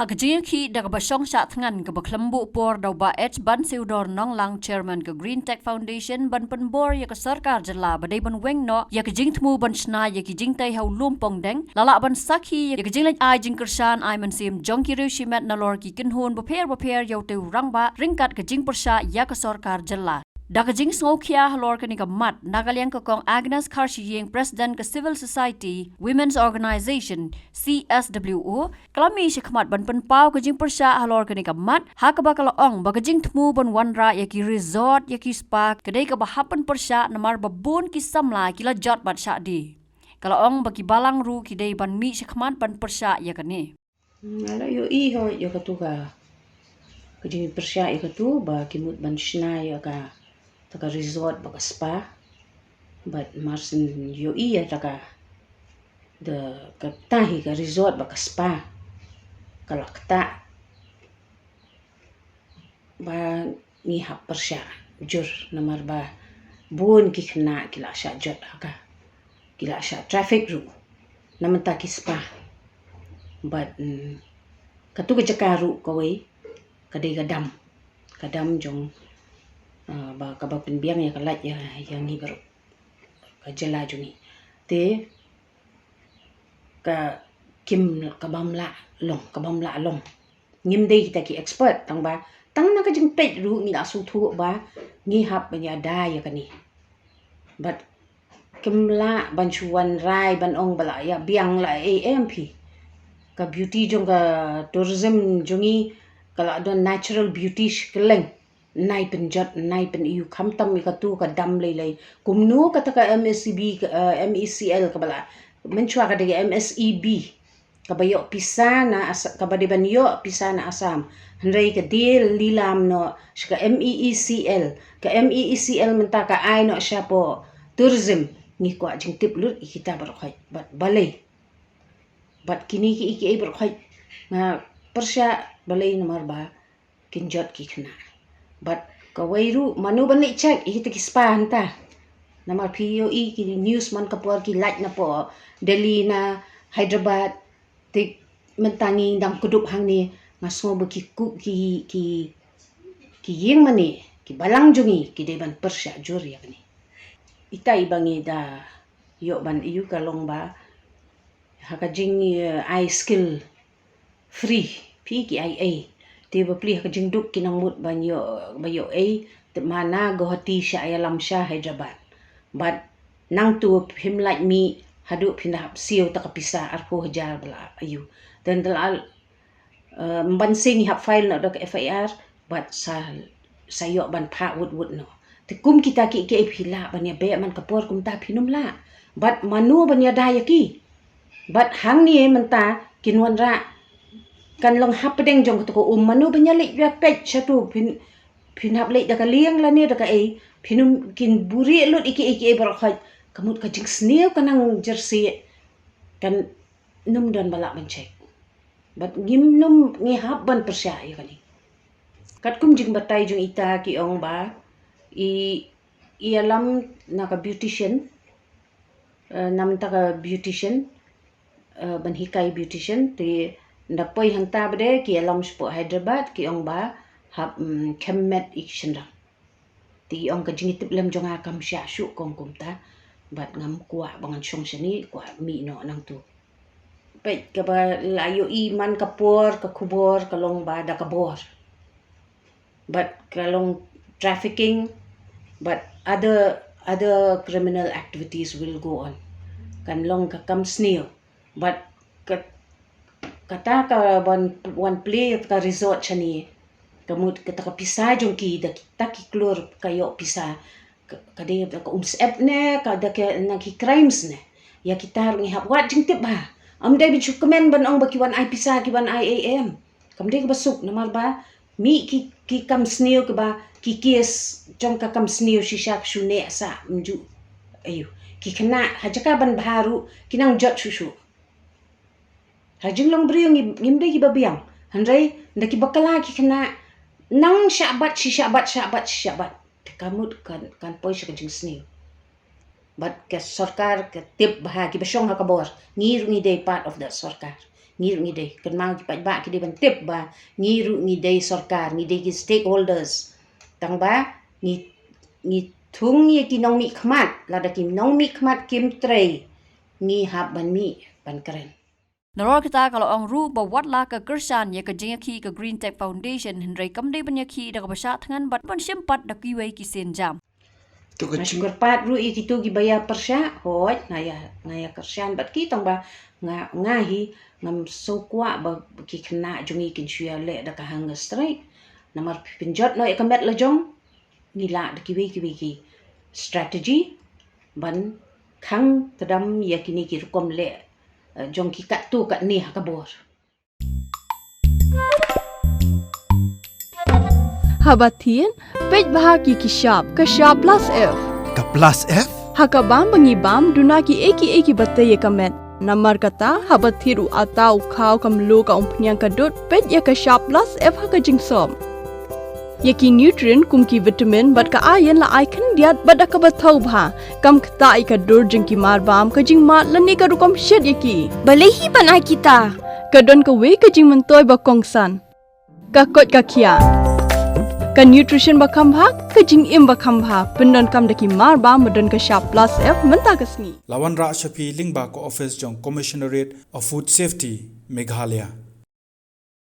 Hagajiyaki daga basong sa tangan ka baklambu por daw ba ban siudor nong lang chairman ka Green Tech Foundation ban penbor ya ka sarkar jala badai ban weng no ya ka jing tmu ban sna ya ki jing tai hau lumpong deng lala ban sakhi ya ka jing lai ai jing kersan ai man sim jongki riu shimet na lor ki kinhun baper yau te rangba ringkat ka jing persha ya ka sarkar jala Dakajing Smokia halor ka ni ka mat nagaliang ka kong Agnes Karshiying President ka Civil Society Women's Organization CSWO kalami si kamat ban penpau ka jing persya halor ka ni ka mat ha ka bakal ong bagajing tmu ban wanra yaki resort yaki spa kadai ka bahapan persya namar babun ki samla kila jot bat sya di kalau ong bagi balang ru kidai ban mi si kamat ban persya ya kani Ala yo iho yo katuka kajing persya yo katu ba kimut ban shna yo ka taka resort baka spa but marsin yo iya taka the katahi ka resort baka spa kalakta ba ni hap persya jur namar ba bun ki khna kila sha jot haka kila sha traffic ru namanta ki spa but katu ka jakaru kawai kadai kadam jong ba ka ba penbiang ya kalat ya yang ni baru ka jela jungi te ka kim ka bamla long ngim dei kita ki expert tang ba tang na ka jing pet ru ni la su thu ba ni hap ya da ya kani but kim la ban chuan rai ban ong bala ya biang la amp ka beauty jong ka tourism jungi kala don natural beauty keleng nai penjat nai pen iu khamtam ka tu ka dam lei kumnu ka ta ka MSCB MECL ka bala menchua ka de MSEB ka bayo pisana ka ba de banyo pisana asam handai ka deal lilam no ka MECL menta ka ai no sya po tourism ni ko jing tip lut kita bar khai bat balai bat kini ki iki bar khai na persya balai nomor ba kinjot ki khna but kawairu manu bani check ihita ki spa hanta nama POE ki news man kapor ki like na po Delhi na Hyderabad tik mentangi dang kudup hang ni ngasmo ba ki yeng mani ki balang jungi ki deban persya jur ya ni ita ibangi da yo ban iu kalong ba hakajing I skill free PKIA ti ba pli ka jingduk kinang mut bayo te mana go hati sya ayalam sya Hyderabad but nang tu him like me hadu pinap siu ta kapisa arko hajar bala ayu dan dal bansing hap file no dok FIR but sayo ban pha wut no te kum kita ki phila ban ya be man kapor kum ta phinum la but manu ban ya dayaki but hang ni menta kinwan ra kan long hap pedeng jong to ko manu banyalik ya pet chatu pin hap lek da ka liang la ne da ka pinum kin buri lut iki bar khat kamut ka jing sneo kanang jersey kan num don bala ban check but gim num ngi hap ban persya ya kani kat kum jing batai jong ita ki ong ba i alam na ka beautician nam ta ka beautician ban hikai beautician te ndapoi hangta bade ki alam spo Hyderabad ki ong ba hap kemmet ikshindang ti ong ka jingitip lem jonga kam sya shu kong kumta bat ngam kwa bangan shong shani kwa mi no nang tu pet ka ba layo iman kapor ka kubor kalong ba da kabor but kalong trafficking but other criminal activities will go on kan long ka kam snail but kata ka one play ka resort chani kamut kata ka pisa jong ki da kita ki klor kayo pisa kade ka umsep ne ka da ka na ki crimes ne ya kita ngi hap wat jing tip ba am dai bichu comment ban ong ba ki wan ai pisa ki wan ai am kam dai ka basuk namar ba mi ki kam sneo ka ba ki kes jong ka kam sneo shisha shune sa mju ayu ki khna hajaka ban baharu kinang jot shushu hajing long brio ngimde ki babiang handai ndaki bakala ki khna nang syabat kamut kan poi sa jing sneo but ke sarkar ke tip bahagi basyong ha kabor ngir ngi day part of the sarkar ngiru ngidai kan mau ki ba ki de ban tip ba ngiru ngidai sarkar ngidai ki stakeholders tang ba ngi thung ye ki nong mi khmat la da kim nong mi khmat kim trei ngi hab ban mi ban karen. Naror kita kalau ang ru bawat la ke kersan ya ke jengki ke Green Tech Foundation Henry kamde banyaki da kabasa tangan bat ban sempat da kiwai ki senjam. Syukur pat ru i kitu gi baya persya hoj ngaya kersan bat ki tong ba ngahi ngam so kwa ba ki kena jungi kin syia le da ka hanga strike namar pinjot no ekamet la jong nila da kiwi ki strategy ban khang tadam ya kini ki rukom le jong ki kat tu kat ni hakabor. Habatin, pej bahaki ki sharp plus F. Ka plus F? Hakabam bangibam dunaki eki batay kamet. Namar kata habathiru atau kau kamlu ka umpnyang kadut pej ya ka sharp plus F haka jingsom. Yaki nutrient kumki vitamin bat ka iron la icon diat bat ka bathau bha kam kta ka dur jingki marbam ka jing mat lani ka rukom shed yaki. Balehi panai kita. Kadon ka we ka jing mentoy ba kongsan. Ka kot ka kia. Ka nutrition ba kambha ka jing im ba kambha pendon kam daki marbam medon ka sharp plus F menta kasni. Lawan Ra Shafi Lingba ko office jong Commissionerate of Food Safety Meghalaya.